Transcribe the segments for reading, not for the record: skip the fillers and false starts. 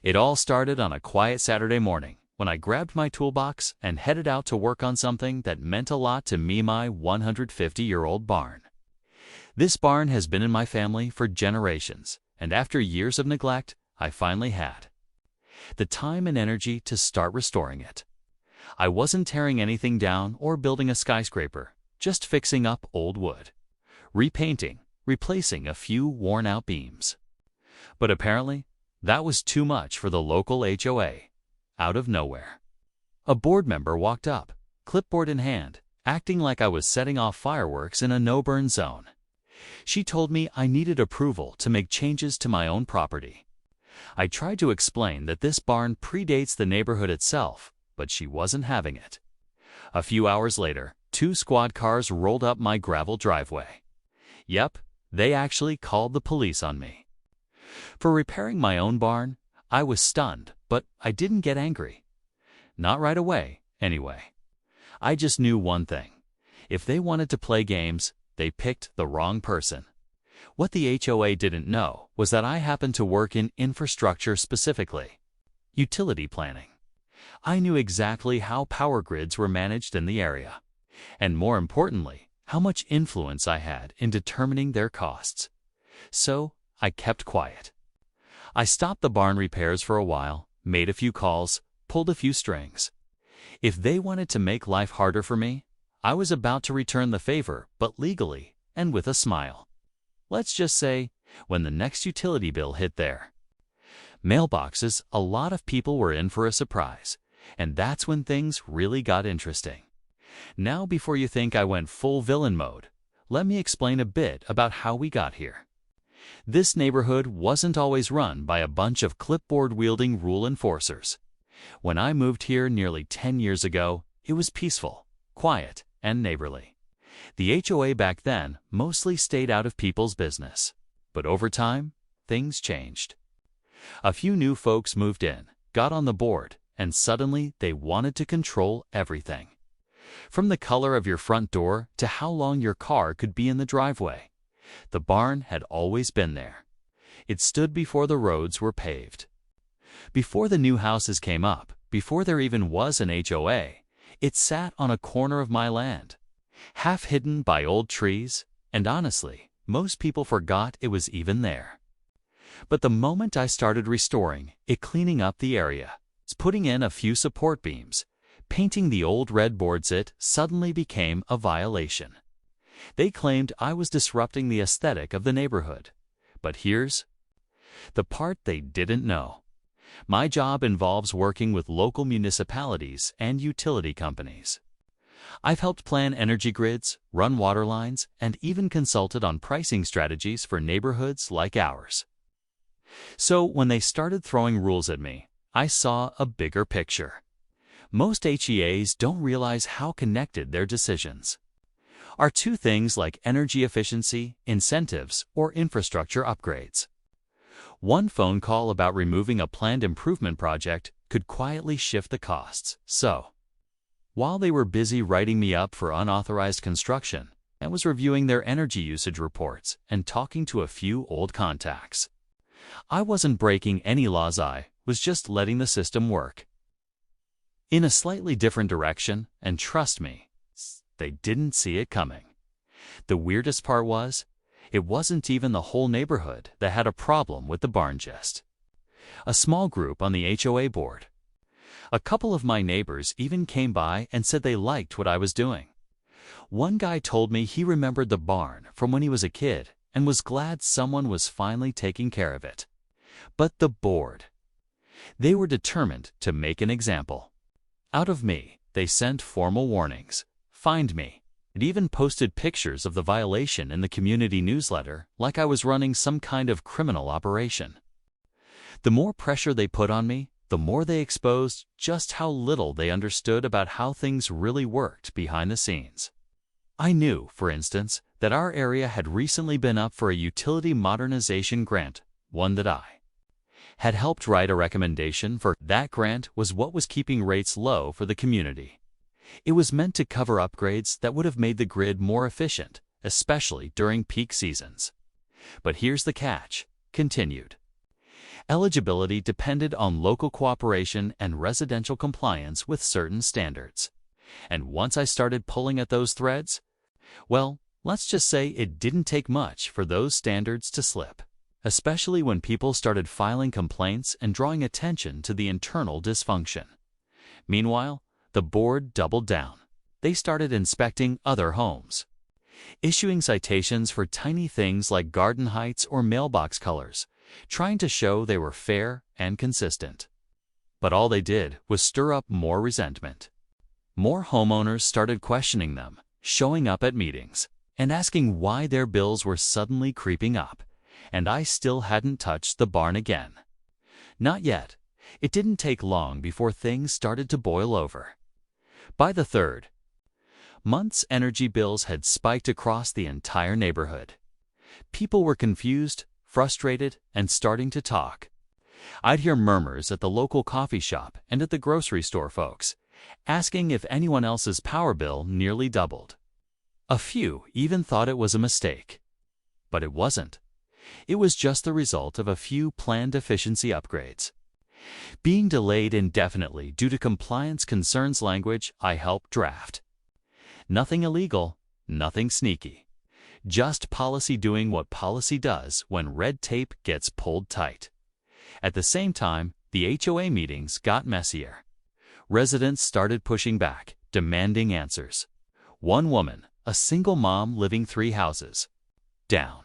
It all started on a quiet Saturday morning when I grabbed my toolbox and headed out to work on something that meant a lot to me, my 150-year-old barn. This barn has been in my family for generations, and after years of neglect, I finally had the time and energy to start restoring it. I wasn't tearing anything down or building a skyscraper, just fixing up old wood, repainting, replacing a few worn-out beams. But apparently, that was too much for the local HOA. Out of nowhere, a board member walked up, clipboard in hand, acting like I was setting off fireworks in a no-burn zone. She told me I needed approval to make changes to my own property. I tried to explain that this barn predates the neighborhood itself, but she wasn't having it. A few hours later, 2 squad cars rolled up my gravel driveway. Yep, they actually called the police on me. For repairing my own barn, I was stunned, but I didn't get angry. Not right away, anyway. I just knew one thing. If they wanted to play games, they picked the wrong person. What the HOA didn't know was that I happened to work in infrastructure specifically, utility planning. I knew exactly how power grids were managed in the area, and more importantly, how much influence I had in determining their costs. So I kept quiet. I stopped the barn repairs for a while, made a few calls, pulled a few strings. If they wanted to make life harder for me, I was about to return the favor, but legally and with a smile. Let's just say, when the next utility bill hit their mailboxes, a lot of people were in for a surprise, and that's when things really got interesting. Now, before you think I went full villain mode, let me explain a bit about how we got here. This neighborhood wasn't always run by a bunch of clipboard-wielding rule enforcers. When I moved here nearly 10 years ago, it was peaceful, quiet, and neighborly. The HOA back then mostly stayed out of people's business. But over time, things changed. A few new folks moved in, got on the board, and suddenly they wanted to control everything. From the color of your front door to how long your car could be in the driveway. The barn had always been there. It stood before the roads were paved. Before the new houses came up, before there even was an HOA, it sat on a corner of my land, half hidden by old trees, and honestly, most people forgot it was even there. But the moment I started restoring it, cleaning up the area, putting in a few support beams, painting the old red boards, it suddenly became a violation. They claimed I was disrupting the aesthetic of the neighborhood. But here's the part they didn't know. My job involves working with local municipalities and utility companies. I've helped plan energy grids, run water lines, and even consulted on pricing strategies for neighborhoods like ours. So when they started throwing rules at me, I saw a bigger picture. Most HEAs don't realize how connected their decisions are to things like energy efficiency, incentives, or infrastructure upgrades. One phone call about removing a planned improvement project could quietly shift the costs. So, while they were busy writing me up for unauthorized construction, I was reviewing their energy usage reports and talking to a few old contacts. I wasn't breaking any laws, I was just letting the system work in a slightly different direction, and trust me, they didn't see it coming. The weirdest part was, it wasn't even the whole neighborhood that had a problem with the barn, just a small group on the HOA board. A couple of my neighbors even came by and said they liked what I was doing. One guy told me he remembered the barn from when he was a kid and was glad someone was finally taking care of it. But the board, they were determined to make an example out of me. They sent formal warnings, fined me, and even posted pictures of the violation in the community newsletter like I was running some kind of criminal operation. The more pressure they put on me, the more they exposed just how little they understood about how things really worked behind the scenes. I knew, for instance, that our area had recently been up for a utility modernization grant, one that I had helped write a recommendation for. That grant was what was keeping rates low for the community. It was meant to cover upgrades that would have made the grid more efficient, especially during peak seasons. But here's the catch, continued. Eligibility depended on local cooperation and residential compliance with certain standards. And once I started pulling at those threads, well, let's just say it didn't take much for those standards to slip, especially when people started filing complaints and drawing attention to the internal dysfunction. Meanwhile, the board doubled down. They started inspecting other homes, issuing citations for tiny things like garden heights or mailbox colors, trying to show they were fair and consistent. But all they did was stir up more resentment. More homeowners started questioning them, showing up at meetings, and asking why their bills were suddenly creeping up, and I still hadn't touched the barn again. Not yet. It didn't take long before things started to boil over. By the third month's energy bills had spiked across the entire neighborhood. People were confused, frustrated, and starting to talk. I'd hear murmurs at the local coffee shop and at the grocery store folks, asking if anyone else's power bill nearly doubled. A few even thought it was a mistake. But it wasn't. It was just the result of a few planned efficiency upgrades. Being delayed indefinitely due to compliance concerns language I helped draft. Nothing illegal, nothing sneaky. Just policy doing what policy does when red tape gets pulled tight. At the same time, the HOA meetings got messier. Residents started pushing back, demanding answers. One woman, a single mom living 3 houses down,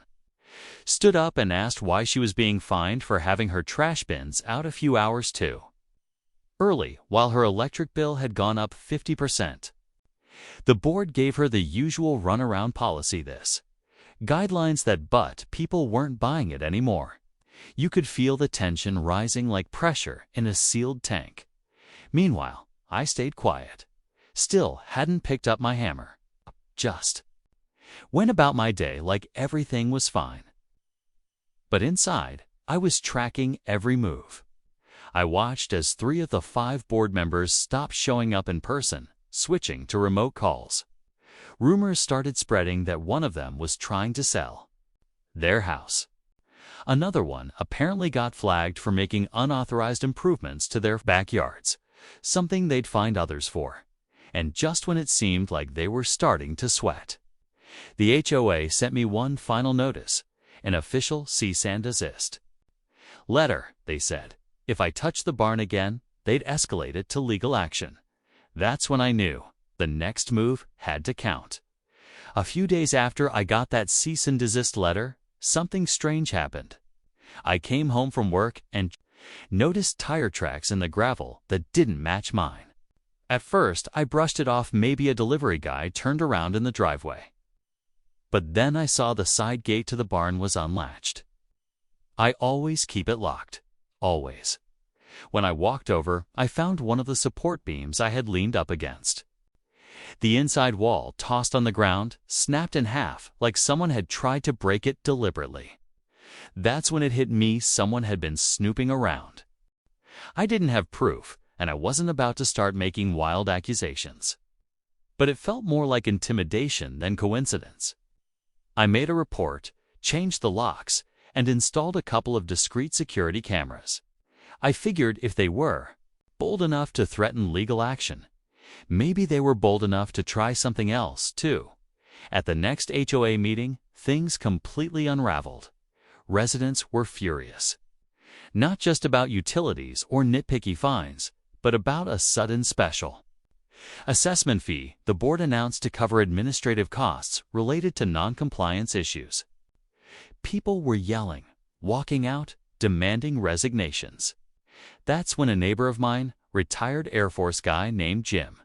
stood up and asked why she was being fined for having her trash bins out a few hours too early, while her electric bill had gone up 50%. The board gave her the usual runaround policy guidelines but people weren't buying it anymore. You could feel the tension rising like pressure in a sealed tank. Meanwhile, I stayed quiet. Still hadn't picked up my hammer. Just went about my day like everything was fine. But inside, I was tracking every move. I watched as 3 of the 5 board members stopped showing up in person, switching to remote calls. Rumors started spreading that one of them was trying to sell their house. Another one apparently got flagged for making unauthorized improvements to their backyards, something they'd find others for. And just when it seemed like they were starting to sweat, the HOA sent me one final notice, an official cease and desist letter. They said if I touched the barn again, they'd escalate it to legal action. That's when I knew the next move had to count. A few days after I got that cease and desist letter, something strange happened. I came home from work and noticed tire tracks in the gravel that didn't match mine. At first, I brushed it off, maybe a delivery guy turned around in the driveway. But then I saw the side gate to the barn was unlatched. I always keep it locked. Always. When I walked over, I found one of the support beams I had leaned up against. The inside wall, tossed on the ground, snapped in half like someone had tried to break it deliberately. That's when it hit me someone had been snooping around. I didn't have proof, and I wasn't about to start making wild accusations. But it felt more like intimidation than coincidence. I made a report, changed the locks, and installed a couple of discreet security cameras. I figured if they were bold enough to threaten legal action, maybe they were bold enough to try something else, too. At the next HOA meeting, things completely unraveled. Residents were furious. Not just about utilities or nitpicky fines, but about a sudden special assessment fee the board announced to cover administrative costs related to non-compliance issues. People were yelling, walking out, demanding resignations. That's when a neighbor of mine, retired Air Force guy named Jim,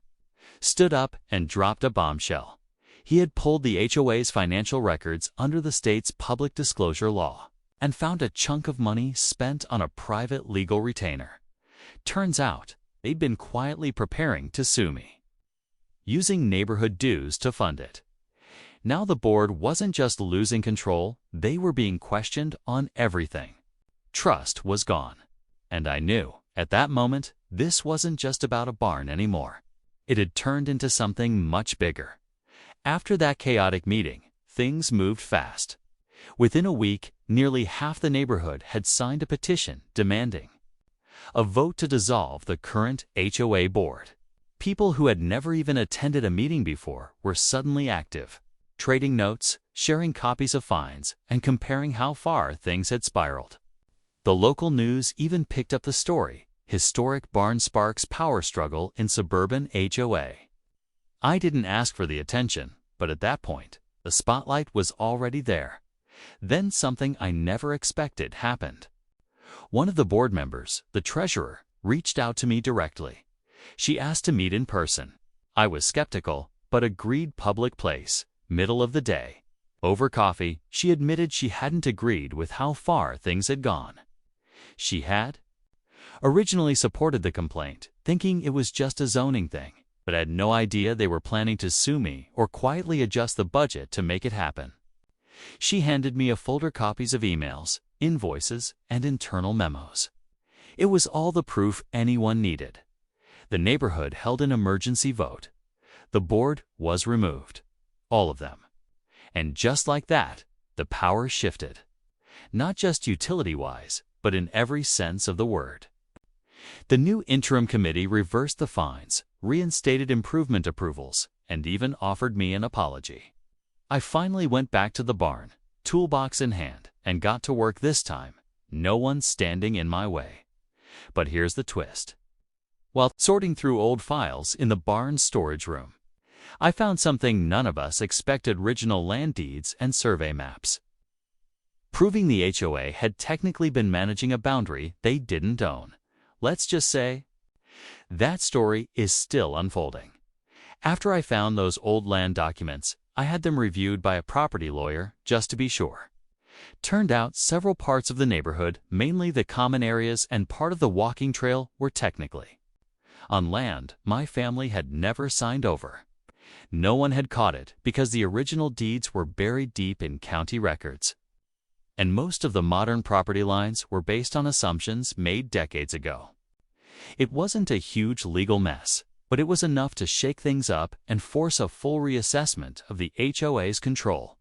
stood up and dropped a bombshell. He had pulled the HOA's financial records under the state's public disclosure law and found a chunk of money spent on a private legal retainer. Turns out, they'd been quietly preparing to sue me, using neighborhood dues to fund it. Now the board wasn't just losing control, they were being questioned on everything. Trust was gone. And I knew, at that moment, this wasn't just about a barn anymore. It had turned into something much bigger. After that chaotic meeting, things moved fast. Within a week, nearly half the neighborhood had signed a petition demanding a vote to dissolve the current HOA board. People who had never even attended a meeting before were suddenly active, trading notes, sharing copies of fines, and comparing how far things had spiraled. The local news even picked up the story: historic barn sparks power struggle in suburban HOA. I didn't ask for the attention, but at that point, the spotlight was already there. Then something I never expected happened. One of the board members, the treasurer, reached out to me directly. She asked to meet in person. I was skeptical, but agreed. Public place, middle of the day. Over coffee, she admitted she hadn't agreed with how far things had gone. She had originally supported the complaint, thinking it was just a zoning thing, but had no idea they were planning to sue me or quietly adjust the budget to make it happen. She handed me a folder copies of emails, invoices, and internal memos. It was all the proof anyone needed. The neighborhood held an emergency vote. The board was removed. All of them. And just like that, the power shifted. Not just utility-wise, but in every sense of the word. The new interim committee reversed the fines, reinstated improvement approvals, and even offered me an apology. I finally went back to the barn, toolbox in hand, and got to work this time, no one standing in my way. But here's the twist. While sorting through old files in the barn's storage room, I found something none of us expected: original land deeds and survey maps, proving the HOA had technically been managing a boundary they didn't own. Let's just say that story is still unfolding. After I found those old land documents, I had them reviewed by a property lawyer just to be sure. Turned out several parts of the neighborhood, mainly the common areas and part of the walking trail, were technically on land my family had never signed over. No one had caught it because the original deeds were buried deep in county records. And most of the modern property lines were based on assumptions made decades ago. It wasn't a huge legal mess, but it was enough to shake things up and force a full reassessment of the HOA's control.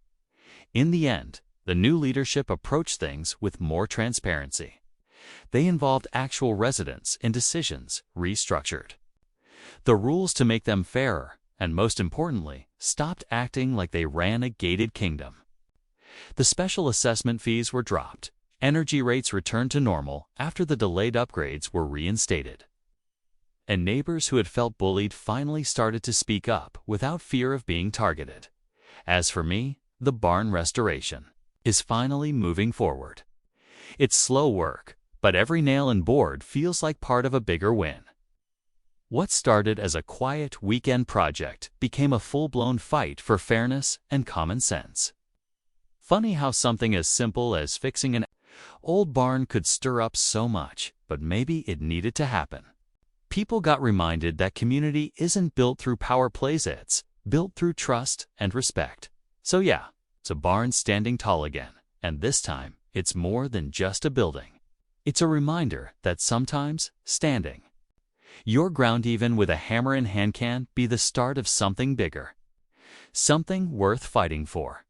In the end, the new leadership approached things with more transparency. They involved actual residents in decisions, restructured the rules to make them fairer, and most importantly, stopped acting like they ran a gated kingdom. The special assessment fees were dropped. Energy rates returned to normal after the delayed upgrades were reinstated. And neighbors who had felt bullied finally started to speak up without fear of being targeted. As for me, the barn restoration is finally moving forward. It's slow work, but every nail and board feels like part of a bigger win. What started as a quiet weekend project became a full-blown fight for fairness and common sense. Funny how something as simple as fixing an old barn could stir up so much, but maybe it needed to happen. People got reminded that community isn't built through power plays, it's built through trust and respect. So yeah, it's a barn standing tall again, and this time it's more than just a building. It's a reminder that sometimes standing your ground even with a hammer in hand can be the start of something bigger, something worth fighting for.